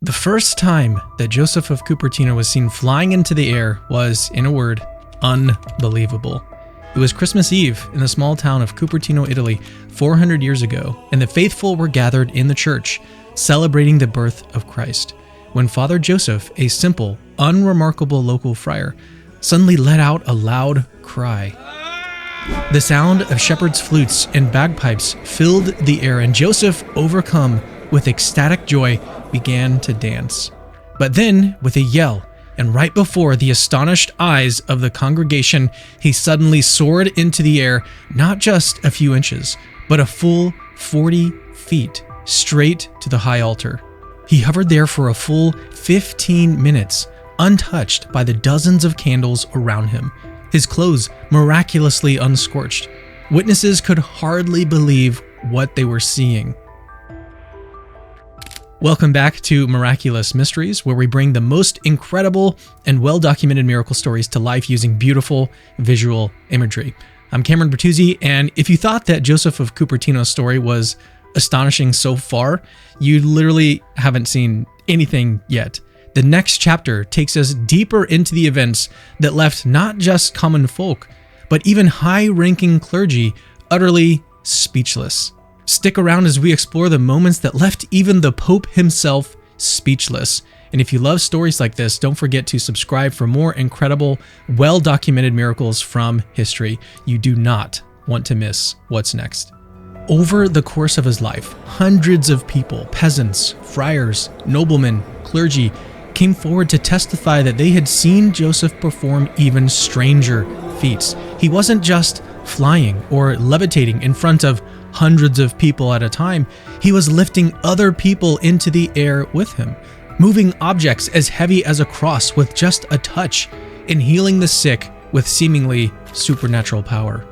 The first time that Joseph of Cupertino was seen flying into the air was, in a word, unbelievable. It was Christmas Eve in the small town of Cupertino, Italy, 400 years ago, and the faithful were gathered in the church, celebrating the birth of Christ, when Father Joseph, a simple, unremarkable local friar, suddenly let out a loud cry. The sound of shepherds' flutes and bagpipes filled the air, and Joseph, overcome with ecstatic joy, began to dance. But then, with a yell, and right before the astonished eyes of the congregation, he suddenly soared into the air, not just a few inches, but a full 40 feet, straight to the high altar. He hovered there for a full 15 minutes, untouched by the dozens of candles around him, his clothes miraculously unscorched. Witnesses could hardly believe what they were seeing. Welcome back to Miraculous Mysteries, where we bring the most incredible and well-documented miracle stories to life using beautiful visual imagery. I'm Cameron Bertuzzi, and if you thought that Joseph of Cupertino's story was astonishing so far, you literally haven't seen anything yet. The next chapter takes us deeper into the events that left not just common folk, but even high-ranking clergy utterly speechless. Stick around as we explore the moments that left even the Pope himself speechless. And if you love stories like this, don't forget to subscribe for more incredible, well-documented miracles from history. You do not want to miss what's next. Over the course of his life, hundreds of people, peasants, friars, noblemen, clergy, came forward to testify that they had seen Joseph perform even stranger feats. He wasn't just flying or levitating in front of hundreds of people at a time. He was lifting other people into the air with him, moving objects as heavy as a cross with just a touch, and healing the sick with seemingly supernatural power.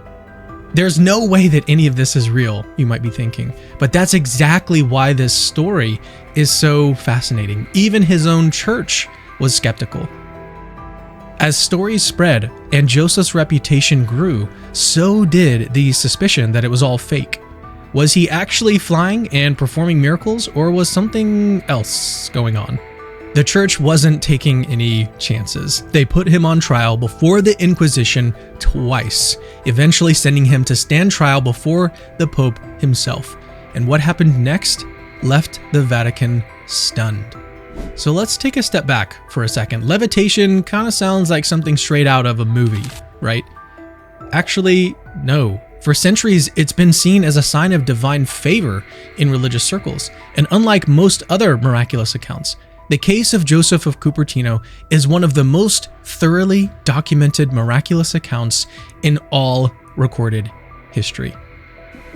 There's no way that any of this is real, you might be thinking, but that's exactly why this story is so fascinating. Even his own church was skeptical. As stories spread and Joseph's reputation grew, so did the suspicion that it was all fake. Was he actually flying and performing miracles, or was something else going on? The church wasn't taking any chances. They put him on trial before the Inquisition twice, eventually sending him to stand trial before the Pope himself. And what happened next left the Vatican stunned. So let's take a step back for a second. Levitation kind of sounds like something straight out of a movie, right? Actually, no. For centuries, it's been seen as a sign of divine favor in religious circles. And unlike most other miraculous accounts, the case of Joseph of Cupertino is one of the most thoroughly documented miraculous accounts in all recorded history.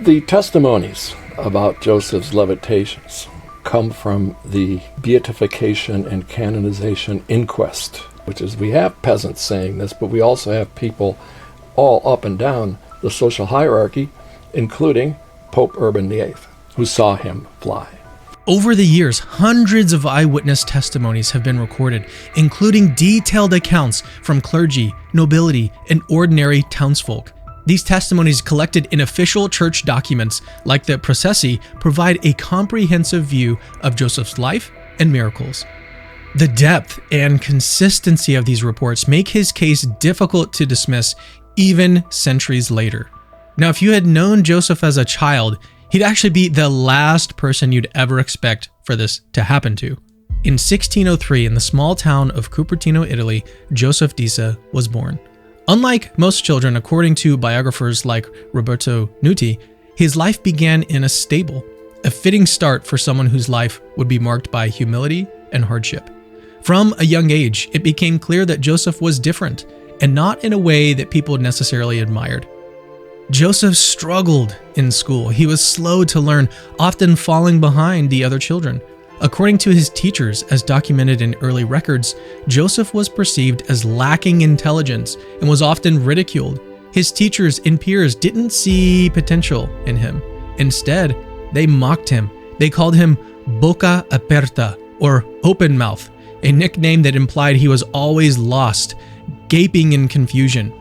The testimonies about Joseph's levitations come from the beatification and canonization inquest, which is, we have peasants saying this, but we also have people all up and down the social hierarchy, including Pope Urban VIII, who saw him fly. Over the years, hundreds of eyewitness testimonies have been recorded, including detailed accounts from clergy, nobility, and ordinary townsfolk. These testimonies, collected in official church documents like the Processi, provide a comprehensive view of Joseph's life and miracles. The depth and consistency of these reports make his case difficult to dismiss even centuries later. Now, if you had known Joseph as a child, he'd actually be the last person you'd ever expect for this to happen to. In 1603, in the small town of Cupertino, Italy, Joseph Disa was born. Unlike most children, according to biographers like Roberto Nuti, his life began in a stable, a fitting start for someone whose life would be marked by humility and hardship. From a young age, it became clear that Joseph was different, and not in a way that people necessarily admired. Joseph struggled in school. He was slow to learn, often falling behind the other children. According to his teachers, as documented in early records, Joseph was perceived as lacking intelligence and was often ridiculed. His teachers and peers didn't see potential in him. Instead, they mocked him. They called him boca aperta, or open mouth, a nickname that implied he was always lost, gaping in confusion.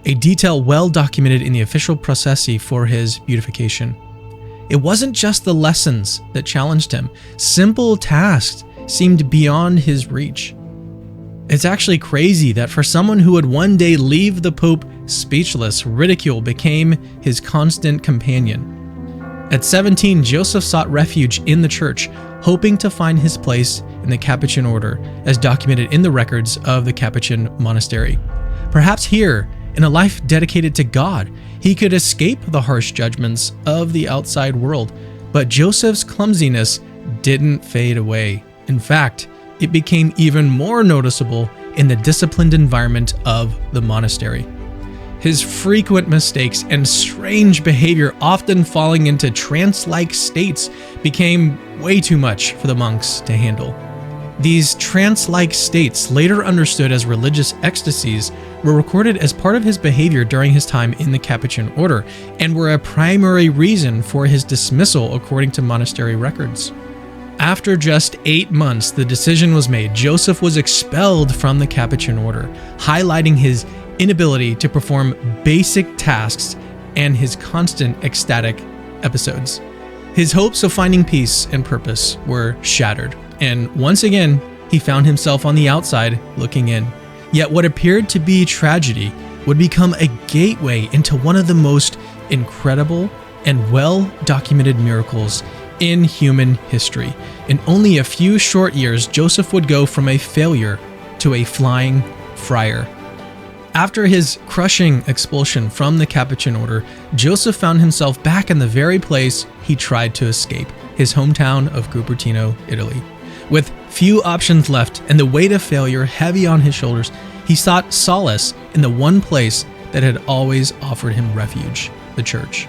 A detail well documented in the official processi for his beatification. It wasn't just the lessons that challenged him. Simple tasks seemed beyond his reach. It's actually crazy that for someone who would one day leave the Pope speechless, ridicule became his constant companion. At 17, Joseph sought refuge in the church, hoping to find his place in the Capuchin order, as documented in the records of the Capuchin monastery. Perhaps here, in a life dedicated to God, he could escape the harsh judgments of the outside world. But Joseph's clumsiness didn't fade away. In fact, it became even more noticeable in the disciplined environment of the monastery. His frequent mistakes and strange behavior, often falling into trance-like states, became way too much for the monks to handle. These trance-like states, later understood as religious ecstasies, were recorded as part of his behavior during his time in the Capuchin order, and were a primary reason for his dismissal according to monastery records. After just 8 months, the decision was made. Joseph was expelled from the Capuchin order, highlighting his inability to perform basic tasks and his constant ecstatic episodes. His hopes of finding peace and purpose were shattered, and once again, he found himself on the outside looking in. Yet what appeared to be tragedy would become a gateway into one of the most incredible and well-documented miracles in human history. In only a few short years, Joseph would go from a failure to a flying friar. After his crushing expulsion from the Capuchin order, Joseph found himself back in the very place he tried to escape, his hometown of Cupertino, Italy. With few options left and the weight of failure heavy on his shoulders, he sought solace in the one place that had always offered him refuge, the church.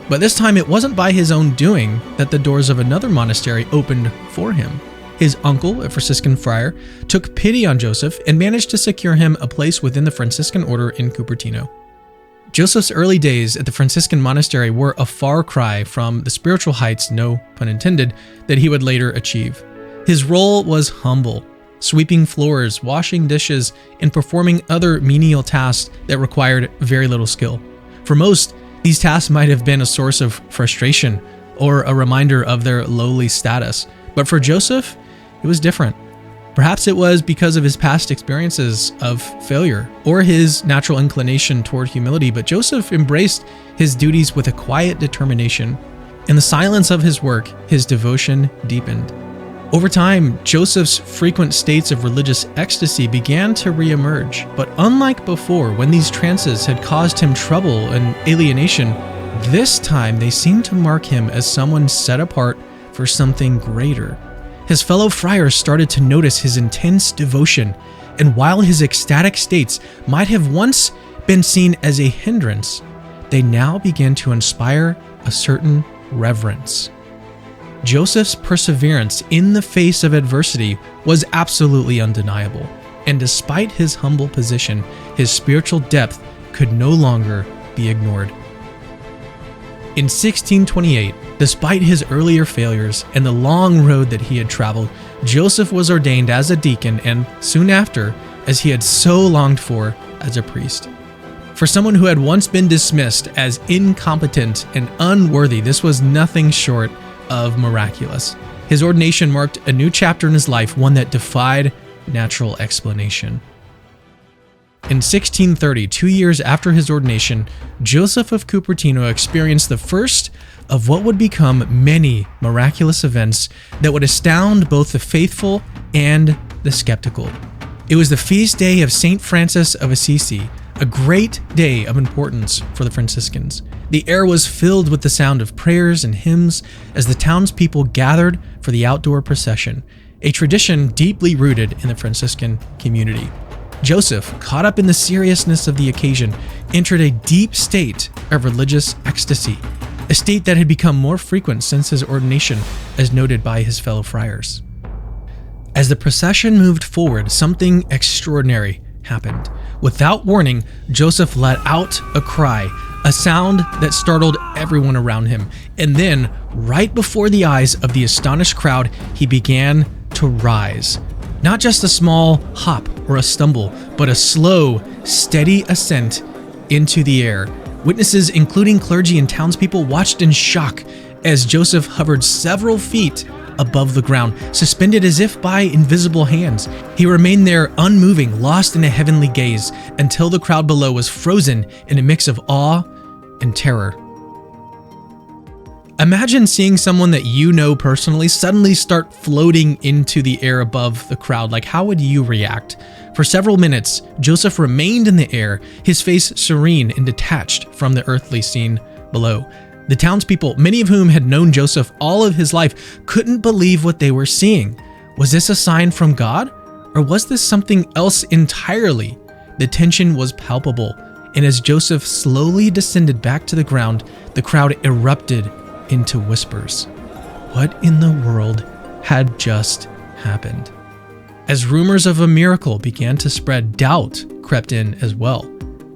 But this time it wasn't by his own doing that the doors of another monastery opened for him. His uncle, a Franciscan friar, took pity on Joseph and managed to secure him a place within the Franciscan order in Cupertino. Joseph's early days at the Franciscan monastery were a far cry from the spiritual heights, no pun intended, that he would later achieve. His role was humble, sweeping floors, washing dishes, and performing other menial tasks that required very little skill. For most, these tasks might have been a source of frustration or a reminder of their lowly status. But for Joseph, it was different. Perhaps it was because of his past experiences of failure or his natural inclination toward humility, but Joseph embraced his duties with a quiet determination. In the silence of his work, his devotion deepened. Over time, Joseph's frequent states of religious ecstasy began to reemerge, but unlike before, when these trances had caused him trouble and alienation, this time they seemed to mark him as someone set apart for something greater. His fellow friars started to notice his intense devotion, and while his ecstatic states might have once been seen as a hindrance, they now began to inspire a certain reverence. Joseph's perseverance in the face of adversity was absolutely undeniable, and despite his humble position, his spiritual depth could no longer be ignored. In 1628, despite his earlier failures and the long road that he had traveled, Joseph was ordained as a deacon and, soon after, as he had so longed for, as a priest. For someone who had once been dismissed as incompetent and unworthy, this was nothing short of miraculous. His ordination marked a new chapter in his life, one that defied natural explanation. In 1630, 2 years after his ordination, Joseph of Cupertino experienced the first of what would become many miraculous events that would astound both the faithful and the skeptical. It was the feast day of St. Francis of Assisi, a great day of importance for the Franciscans. The air was filled with the sound of prayers and hymns as the townspeople gathered for the outdoor procession, a tradition deeply rooted in the Franciscan community. Joseph, caught up in the seriousness of the occasion, entered a deep state of religious ecstasy, a state that had become more frequent since his ordination, as noted by his fellow friars. As the procession moved forward, something extraordinary happened. Without warning, Joseph let out a cry, a sound that startled everyone around him. And then, right before the eyes of the astonished crowd, he began to rise. Not just a small hop or a stumble, but a slow, steady ascent into the air. Witnesses, including clergy and townspeople, watched in shock as Joseph hovered several feet above the ground, suspended as if by invisible hands. He remained there unmoving, lost in a heavenly gaze, until the crowd below was frozen in a mix of awe and terror. Imagine seeing someone that you know personally suddenly start floating into the air above the crowd. Like, how would you react? For several minutes, Joseph remained in the air, his face serene and detached from the earthly scene below. The townspeople, many of whom had known Joseph all of his life, couldn't believe what they were seeing. Was this a sign from God? Or was this something else entirely? The tension was palpable, and as Joseph slowly descended back to the ground, the crowd erupted into whispers. What in the world had just happened? As rumors of a miracle began to spread, doubt crept in as well.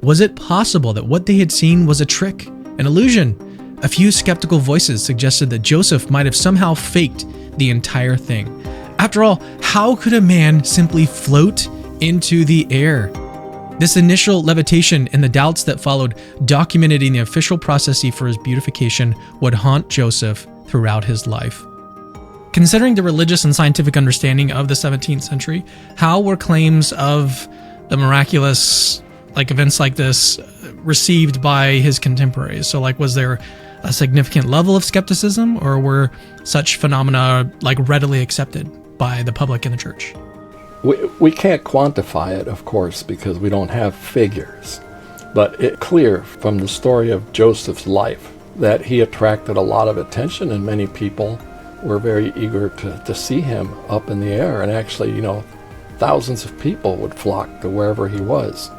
Was it possible that what they had seen was a trick, an illusion? A few skeptical voices suggested that Joseph might have somehow faked the entire thing. After all, how could a man simply float into the air? This initial levitation and the doubts that followed documented in the official processes for his beatification would haunt Joseph throughout his life. Considering the religious and scientific understanding of the 17th century, how were claims of the miraculous, events like this received by his contemporaries? So, was there a significant level of skepticism, or were such phenomena readily accepted by the public and the church? We can't quantify it, of course, because we don't have figures. But it's clear from the story of Joseph's life that he attracted a lot of attention, and many people were very eager to see him up in the air. And actually, thousands of people would flock to wherever he was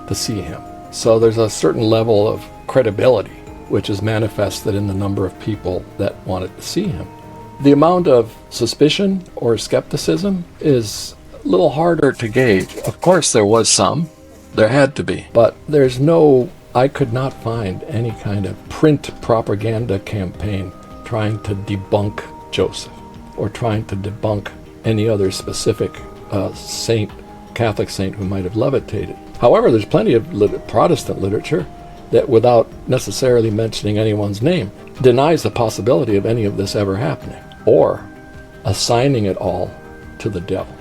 to see him. So there's a certain level of credibility, which is manifested in the number of people that wanted to see him. The amount of suspicion or skepticism is a little harder to gauge. Of course, there was some. There had to be. But I could not find any kind of print propaganda campaign trying to debunk Joseph or trying to debunk any other specific Catholic saint who might have levitated. However, there's plenty of Protestant literature that, without necessarily mentioning anyone's name, denies the possibility of any of this ever happening or assigning it all to the devil.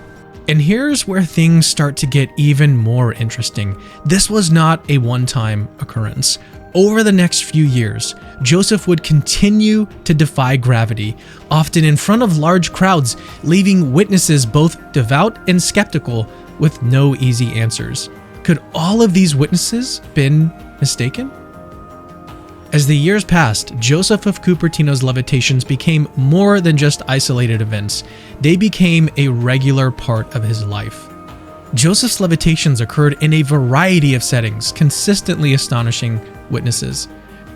And here's where things start to get even more interesting. This was not a one-time occurrence. Over the next few years, Joseph would continue to defy gravity, often in front of large crowds, leaving witnesses both devout and skeptical with no easy answers. Could all of these witnesses been mistaken? As the years passed, Joseph of Cupertino's levitations became more than just isolated events. They became a regular part of his life. Joseph's levitations occurred in a variety of settings, consistently astonishing witnesses.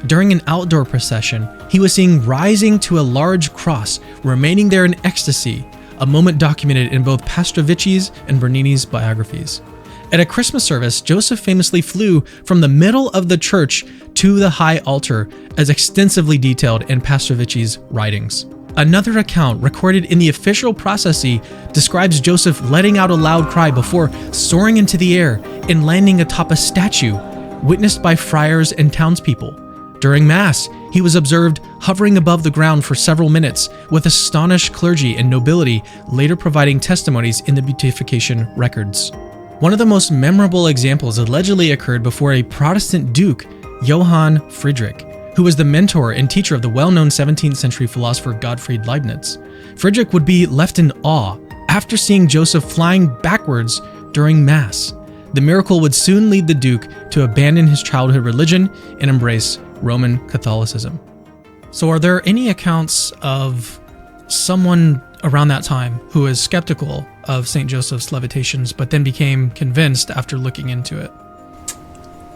During an outdoor procession, he was seen rising to a large cross, remaining there in ecstasy, a moment documented in both Pastrovicci's and Bernini's biographies. At a Christmas service, Joseph famously flew from the middle of the church to the high altar, as extensively detailed in Pastrovicci's writings. Another account recorded in the official processes describes Joseph letting out a loud cry before soaring into the air and landing atop a statue, witnessed by friars and townspeople. During Mass, he was observed hovering above the ground for several minutes, with astonished clergy and nobility later providing testimonies in the beatification records. One of the most memorable examples allegedly occurred before a Protestant duke, Johann Friedrich, who was the mentor and teacher of the well-known 17th century philosopher Gottfried Leibniz. Friedrich would be left in awe after seeing Joseph flying backwards during Mass. The miracle would soon lead the duke to abandon his childhood religion and embrace Roman Catholicism. So are there any accounts of someone around that time who was skeptical of St. Joseph's levitations, but then became convinced after looking into it?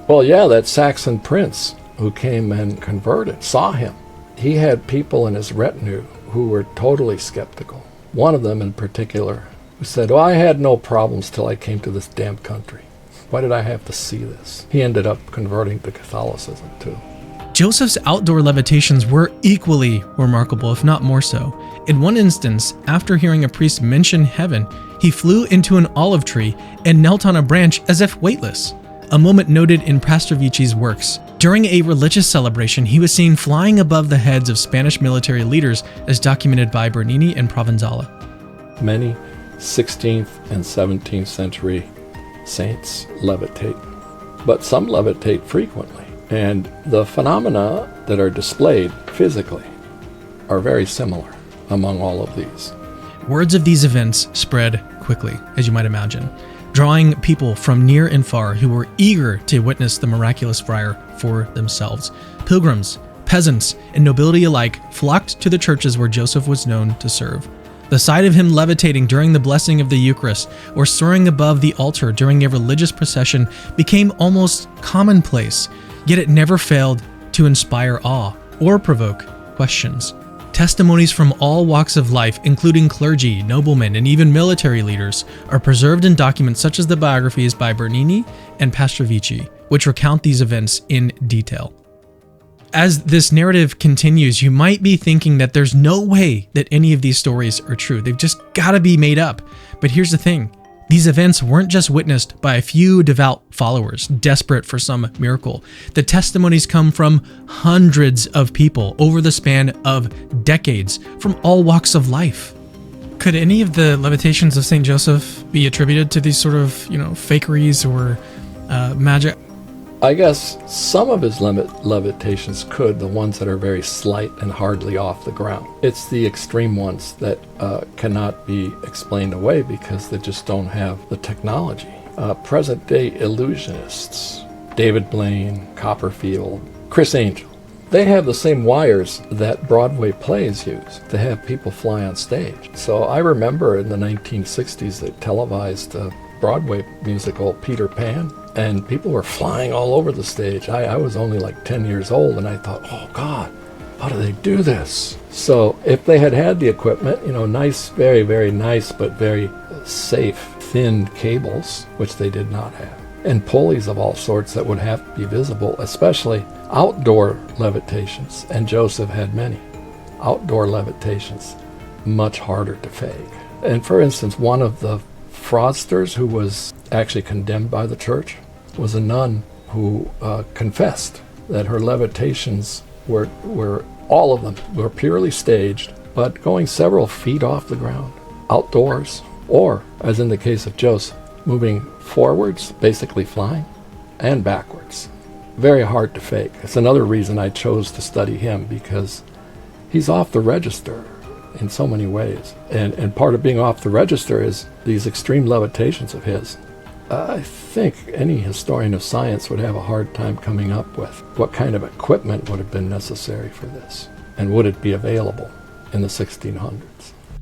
Well, yeah, that Saxon prince who came and converted saw him. He had people in his retinue who were totally skeptical. One of them in particular who said, I had no problems till I came to this damn country. Why did I have to see this? He ended up converting to Catholicism too. Joseph's outdoor levitations were equally remarkable, if not more so. In one instance, after hearing a priest mention heaven, he flew into an olive tree and knelt on a branch as if weightless, a moment noted in Pastrovicci's works. During a religious celebration, he was seen flying above the heads of Spanish military leaders, as documented by Bernini and Provenzala. Many 16th and 17th century saints levitate, but some levitate frequently. And the phenomena that are displayed physically are very similar among all of these. Words of these events spread quickly, as you might imagine, drawing people from near and far who were eager to witness the miraculous friar for themselves. Pilgrims, peasants, and nobility alike flocked to the churches where Joseph was known to serve. The sight of him levitating during the blessing of the Eucharist or soaring above the altar during a religious procession became almost commonplace, yet it never failed to inspire awe or provoke questions. Testimonies from all walks of life, including clergy, noblemen, and even military leaders, are preserved in documents such as the biographies by Bernini and Pastrovici, which recount these events in detail. As this narrative continues, you might be thinking that there's no way that any of these stories are true. They've just got to be made up. But here's the thing. These events weren't just witnessed by a few devout followers desperate for some miracle. The testimonies come from hundreds of people over the span of decades from all walks of life. Could any of the levitations of St. Joseph be attributed to these sort of, fakeries or magic? I guess some of his levitations could, the ones that are very slight and hardly off the ground. It's the extreme ones that cannot be explained away because they just don't have the technology. Present-day illusionists, David Blaine, Copperfield, Chris Angel, they have the same wires that Broadway plays use to have people fly on stage. So I remember in the 1960s they televised the Broadway musical Peter Pan, and people were flying all over the stage. I was only like 10 years old, and I thought, oh God, how do they do this? So if they had had the equipment, nice, very, very nice, but very safe, thin cables, which they did not have, and pulleys of all sorts that would have to be visible, especially outdoor levitations, and Joseph had many. Outdoor levitations, much harder to fake. And for instance, one of the fraudsters who was actually condemned by the church was a nun who confessed that her levitations were all of them were purely staged, but going several feet off the ground, outdoors, or, as in the case of Joseph, moving forwards, basically flying, and backwards. Very hard to fake. It's another reason I chose to study him, because he's off the register in so many ways. And part of being off the register is these extreme levitations of his. I think any historian of science would have a hard time coming up with what kind of equipment would have been necessary for this, and would it be available in the 1600s.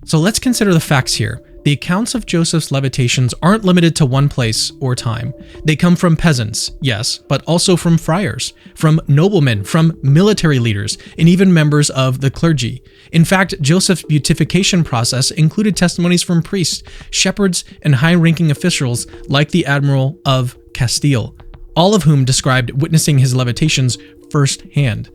So let's consider the facts here. The accounts of Joseph's levitations aren't limited to one place or time. They come from peasants, yes, but also from friars, from noblemen, from military leaders, and even members of the clergy. In fact, Joseph's beatification process included testimonies from priests, shepherds, and high-ranking officials like the Admiral of Castile, all of whom described witnessing his levitations firsthand.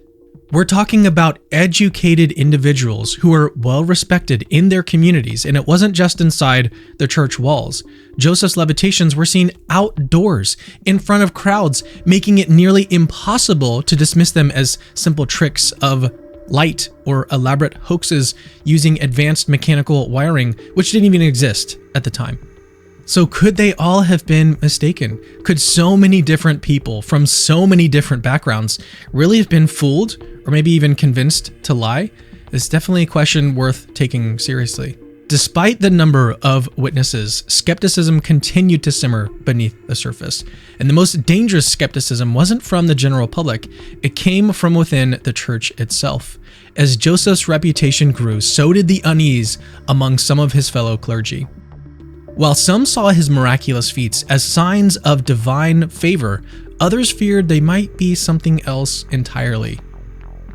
We're talking about educated individuals who are well respected in their communities, and it wasn't just inside the church walls. Joseph's levitations were seen outdoors, in front of crowds, making it nearly impossible to dismiss them as simple tricks of light or elaborate hoaxes using advanced mechanical wiring, which didn't even exist at the time. So could they all have been mistaken? Could so many different people from so many different backgrounds really have been fooled or maybe even convinced to lie? It's definitely a question worth taking seriously. Despite the number of witnesses, skepticism continued to simmer beneath the surface. And the most dangerous skepticism wasn't from the general public, it came from within the church itself. As Joseph's reputation grew, so did the unease among some of his fellow clergy. While some saw his miraculous feats as signs of divine favor, others feared they might be something else entirely.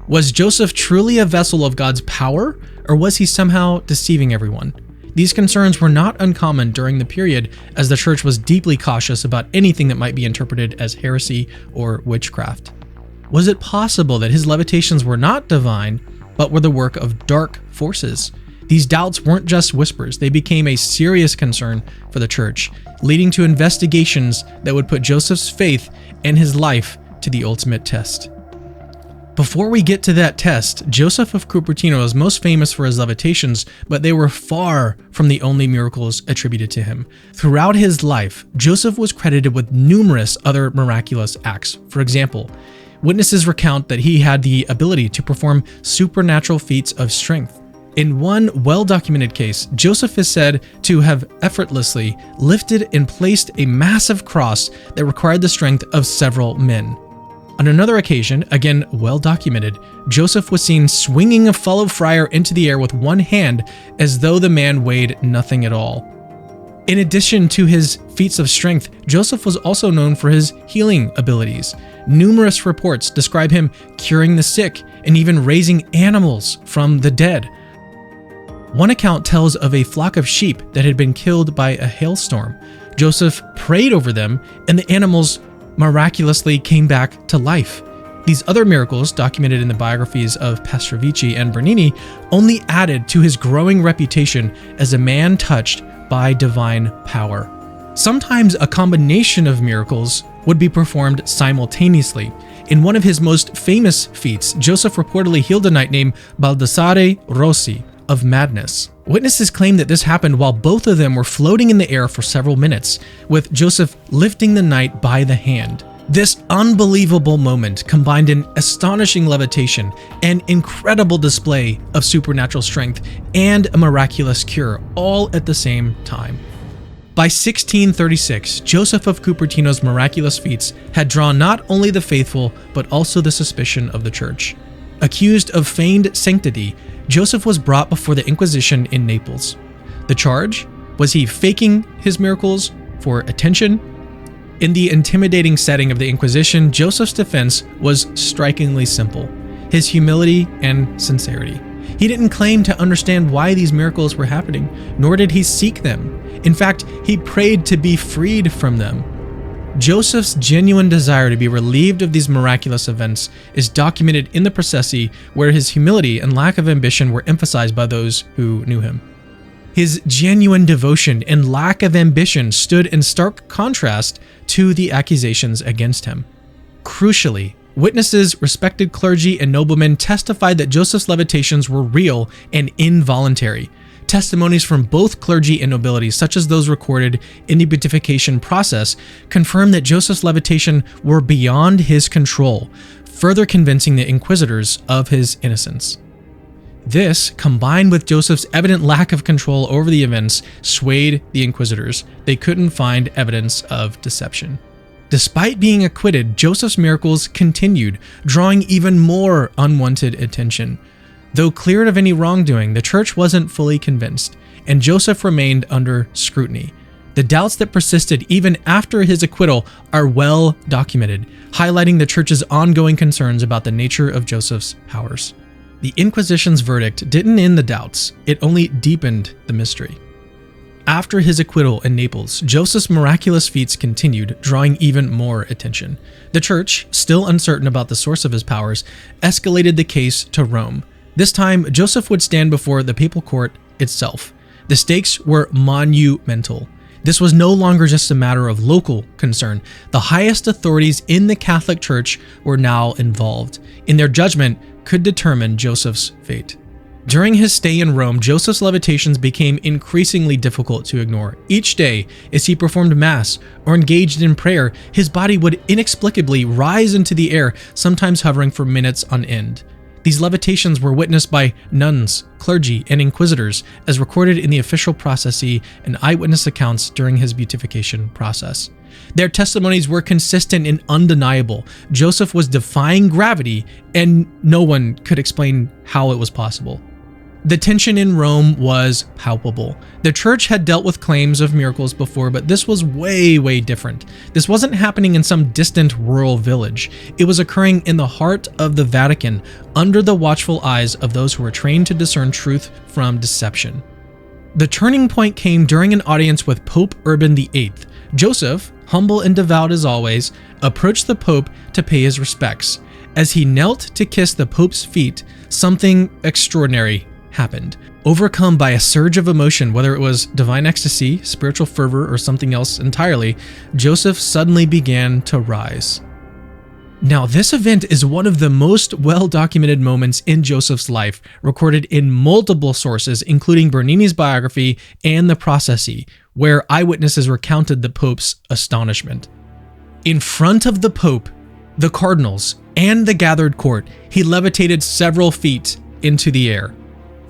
Was Joseph truly a vessel of God's power, or was he somehow deceiving everyone? These concerns were not uncommon during the period, as the church was deeply cautious about anything that might be interpreted as heresy or witchcraft. Was it possible that his levitations were not divine, but were the work of dark forces? These doubts weren't just whispers, they became a serious concern for the church, leading to investigations that would put Joseph's faith and his life to the ultimate test. Before we get to that test, Joseph of Cupertino is most famous for his levitations, but they were far from the only miracles attributed to him. Throughout his life, Joseph was credited with numerous other miraculous acts. For example, witnesses recount that he had the ability to perform supernatural feats of strength. In one well-documented case, Joseph is said to have effortlessly lifted and placed a massive cross that required the strength of several men. On another occasion, again well-documented, Joseph was seen swinging a fellow friar into the air with one hand as though the man weighed nothing at all. In addition to his feats of strength, Joseph was also known for his healing abilities. Numerous reports describe him curing the sick and even raising animals from the dead. One account tells of a flock of sheep that had been killed by a hailstorm. Joseph prayed over them, and the animals miraculously came back to life. These other miracles, documented in the biographies of Pastorici and Bernini, only added to his growing reputation as a man touched by divine power. Sometimes a combination of miracles would be performed simultaneously. In one of his most famous feats, Joseph reportedly healed a knight named Baldassare Rossi of madness. Witnesses claim that this happened while both of them were floating in the air for several minutes, with Joseph lifting the knight by the hand. This unbelievable moment combined an astonishing levitation, an incredible display of supernatural strength, and a miraculous cure, all at the same time. By 1636, Joseph of Cupertino's miraculous feats had drawn not only the faithful, but also the suspicion of the church. Accused of feigned sanctity, Joseph was brought before the Inquisition in Naples. The charge? Was he faking his miracles for attention? In the intimidating setting of the Inquisition, Joseph's defense was strikingly simple: his humility and sincerity. He didn't claim to understand why these miracles were happening, nor did he seek them. In fact, he prayed to be freed from them. Joseph's genuine desire to be relieved of these miraculous events is documented in the processi, where his humility and lack of ambition were emphasized by those who knew him. His genuine devotion and lack of ambition stood in stark contrast to the accusations against him. Crucially, witnesses, respected clergy, and noblemen testified that Joseph's levitations were real and involuntary. Testimonies from both clergy and nobility, such as those recorded in the beatification process, confirm that Joseph's levitation were beyond his control, further convincing the inquisitors of his innocence. This, combined with Joseph's evident lack of control over the events, swayed the inquisitors. They couldn't find evidence of deception. Despite being acquitted, Joseph's miracles continued, drawing even more unwanted attention. Though cleared of any wrongdoing, the church wasn't fully convinced, and Joseph remained under scrutiny. The doubts that persisted even after his acquittal are well documented, highlighting the church's ongoing concerns about the nature of Joseph's powers. The Inquisition's verdict didn't end the doubts, it only deepened the mystery. After his acquittal in Naples, Joseph's miraculous feats continued, drawing even more attention. The church, still uncertain about the source of his powers, escalated the case to Rome. This time, Joseph would stand before the papal court itself. The stakes were monumental. This was no longer just a matter of local concern. The highest authorities in the Catholic Church were now involved, and their judgment could determine Joseph's fate. During his stay in Rome, Joseph's levitations became increasingly difficult to ignore. Each day, as he performed Mass or engaged in prayer, his body would inexplicably rise into the air, sometimes hovering for minutes on end. These levitations were witnessed by nuns, clergy, and inquisitors, as recorded in the official processi and eyewitness accounts during his beatification process. Their testimonies were consistent and undeniable. Joseph was defying gravity, and no one could explain how it was possible. The tension in Rome was palpable. The church had dealt with claims of miracles before, but this was way different. This wasn't happening in some distant rural village. It was occurring in the heart of the Vatican, under the watchful eyes of those who were trained to discern truth from deception. The turning point came during an audience with Pope Urban VIII. Joseph, humble and devout as always, approached the Pope to pay his respects. As he knelt to kiss the Pope's feet, something extraordinary happened. Overcome by a surge of emotion, whether it was divine ecstasy, spiritual fervor, or something else entirely, Joseph suddenly began to rise. Now, this event is one of the most well-documented moments in Joseph's life, recorded in multiple sources, including Bernini's biography and the Processi, where eyewitnesses recounted the Pope's astonishment. In front of the Pope, the cardinals, and the gathered court, he levitated several feet into the air.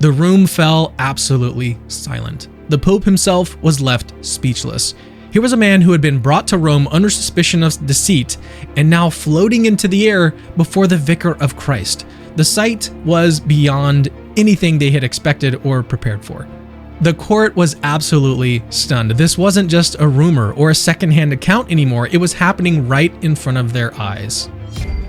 The room fell absolutely silent. The Pope himself was left speechless. Here was a man who had been brought to Rome under suspicion of deceit and now floating into the air before the Vicar of Christ. The sight was beyond anything they had expected or prepared for. The court was absolutely stunned. This wasn't just a rumor or a secondhand account anymore. It was happening right in front of their eyes.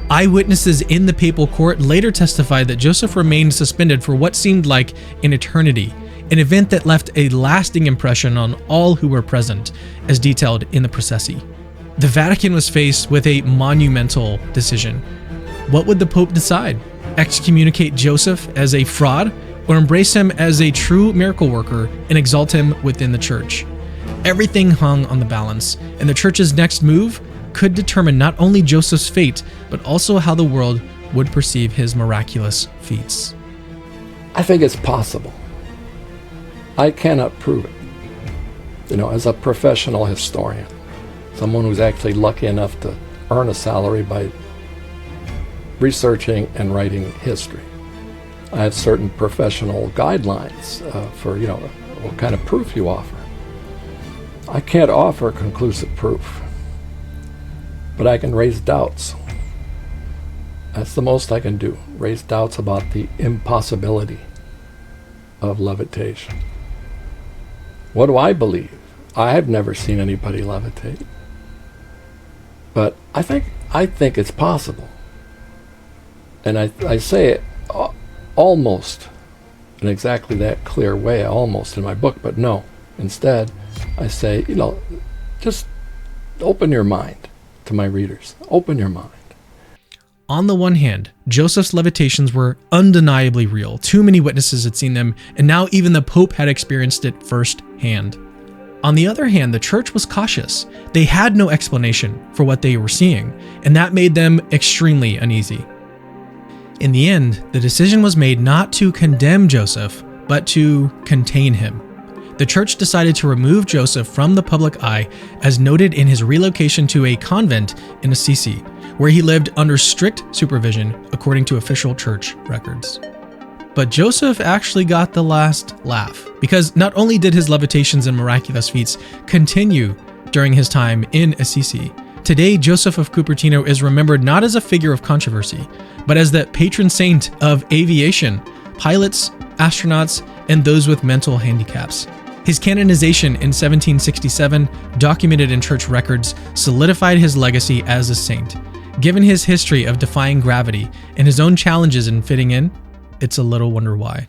Eyewitnesses in the papal court later testified that Joseph remained suspended for what seemed like an eternity, an event that left a lasting impression on all who were present, as detailed in the Processi. The Vatican was faced with a monumental decision. What would the Pope decide? Excommunicate Joseph as a fraud, or embrace him as a true miracle worker and exalt him within the church? Everything hung on the balance, and the church's next move could determine not only Joseph's fate, but also how the world would perceive his miraculous feats. I think it's possible. I cannot prove it. As a professional historian, someone who's actually lucky enough to earn a salary by researching and writing history, I have certain professional guidelines for, what kind of proof you offer. I can't offer conclusive proof, but I can raise doubts. That's the most I can do, raise doubts about the impossibility of levitation. What do I believe? I have never seen anybody levitate, but I think it's possible. And I say it almost in exactly that clear way, almost in my book, but no. Instead, I say, just open your mind to my readers. Open your mind. On the one hand, Joseph's levitations were undeniably real. Too many witnesses had seen them, and now even the Pope had experienced it firsthand. On the other hand, the church was cautious. They had no explanation for what they were seeing, and that made them extremely uneasy. In the end, the decision was made not to condemn Joseph, but to contain him. The church decided to remove Joseph from the public eye, as noted in his relocation to a convent in Assisi, where he lived under strict supervision according to official church records. But Joseph actually got the last laugh, because not only did his levitations and miraculous feats continue during his time in Assisi, today Joseph of Cupertino is remembered not as a figure of controversy, but as the patron saint of aviation, pilots, astronauts, and those with mental handicaps. His canonization in 1767, documented in church records, solidified his legacy as a saint. Given his history of defying gravity and his own challenges in fitting in, it's a little wonder why.